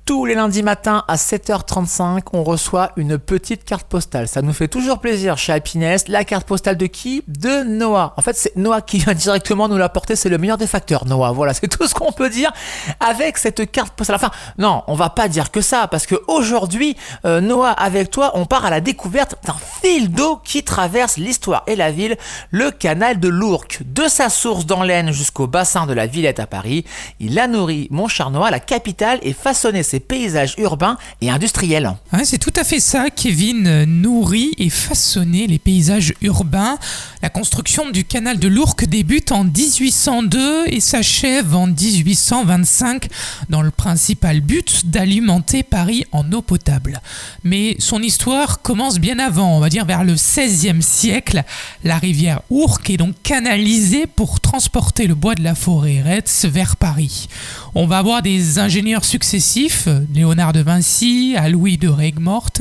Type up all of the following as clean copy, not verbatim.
Tous les lundis matins à 7h35, on reçoit une petite carte postale. Ça nous fait toujours plaisir chez Happiness. La carte postale de qui ? De Noah. En fait, c'est Noah qui vient directement nous l'apporter. C'est le meilleur des facteurs, Noah. Voilà, c'est tout ce qu'on peut dire avec cette carte postale. Enfin, non, on va pas dire que ça, parce qu'aujourd'hui, Noah, avec toi, on part à la découverte d'un fil d'eau qui traverse l'histoire et la ville, le canal de l'Ourcq. De sa source dans l'Aisne jusqu'au bassin de la Villette à Paris, il a nourri, mon cher Noah, la capitale et façonné ses paysages urbains et industriels. Ouais, c'est tout à fait ça, Kevin. Nourrit et façonné les paysages urbains. La construction du canal de l'Ourcq débute en 1802 et s'achève en 1825 dans le principal but d'alimenter Paris en eau potable. Mais son histoire commence bien avant, on va dire vers le XVIe siècle. La rivière Ourcq est donc canalisée pour transporter le bois de la forêt Retz vers Paris. On va avoir des ingénieurs successifs, Léonard de Vinci à Louis de Regmort.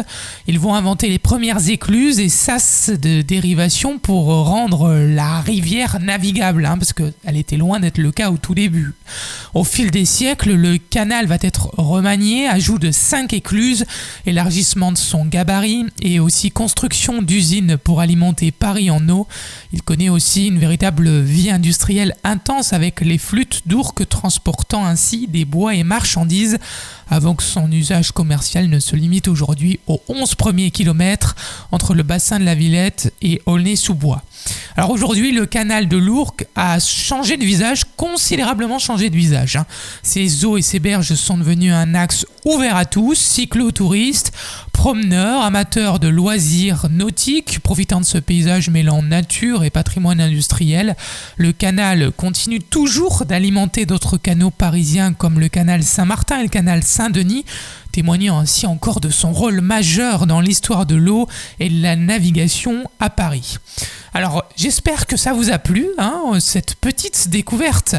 Ils vont inventer les premières écluses et sas de dérivation pour rendre la rivière navigable, parce qu'elle était loin d'être le cas au tout début. Au fil des siècles, le canal va être remanié, ajout de 5 écluses, élargissement de son gabarit et aussi construction d'usines pour alimenter Paris en eau. Il connaît aussi une véritable vie industrielle intense avec les flûtes d'Ourcq transportant ainsi des bois et marchandises avant que son usage commercial ne se limite aujourd'hui aux 11 premiers kilomètres entre le bassin de la Villette et Aulnay-sous-Bois. Alors aujourd'hui, le canal de l'Ourcq a changé de visage, considérablement changé de visage. Ses eaux et ses berges sont devenus un axe ouvert à tous, cyclotouristes, promeneurs, amateurs de loisirs nautiques, profitant de ce paysage mêlant nature et patrimoine industriel. Le canal continue toujours d'alimenter d'autres canaux parisiens comme le canal Saint-Martin et le canal Saint-Denis, témoignant ainsi encore de son rôle majeur dans l'histoire de l'eau et de la navigation à Paris. Alors, j'espère que ça vous a plu, cette petite découverte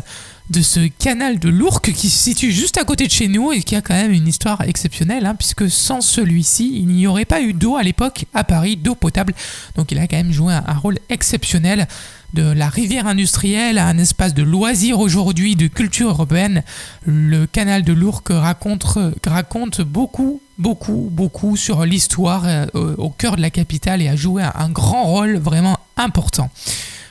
de ce canal de l'Ourcq qui se situe juste à côté de chez nous et qui a quand même une histoire exceptionnelle, puisque sans celui-ci, il n'y aurait pas eu d'eau à l'époque à Paris, d'eau potable. Donc il a quand même joué un rôle exceptionnel de la rivière industrielle à un espace de loisirs aujourd'hui, de culture urbaine. Le canal de l'Ourcq raconte beaucoup sur l'histoire au cœur de la capitale et a joué un grand rôle vraiment important.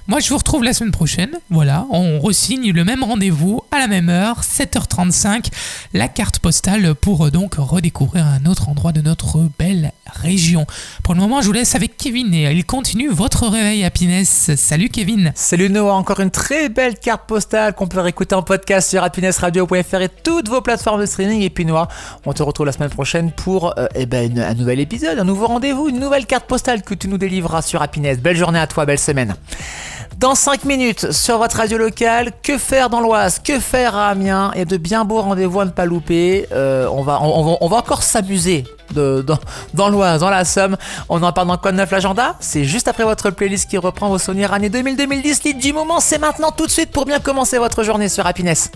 Moi, je vous retrouve la semaine prochaine. Voilà, on re-signe le même rendez-vous à la même heure, 7h35, la carte postale pour donc redécouvrir un autre endroit de notre belle région. Pour le moment, je vous laisse avec Kevin et il continue votre réveil Happiness. Salut Kevin. Salut Noah, encore une très belle carte postale qu'on peut réécouter en podcast sur happinessradio.fr et toutes vos plateformes de streaming. Et puis Noah, on te retrouve la semaine prochaine pour un nouvel épisode, un nouveau rendez-vous, une nouvelle carte postale que tu nous délivreras sur Happiness. Belle journée à toi, belle semaine. Dans 5 minutes, sur votre radio locale, que faire dans l'Oise, que faire à Amiens, et de bien beaux rendez-vous à ne pas louper. On va encore s'amuser dans l'Oise, dans la Somme. On en parle dans Code 9 l'agenda. C'est juste après votre playlist qui reprend vos souvenirs années 2000-2010. L'hit du moment, c'est maintenant tout de suite pour bien commencer votre journée sur Happiness.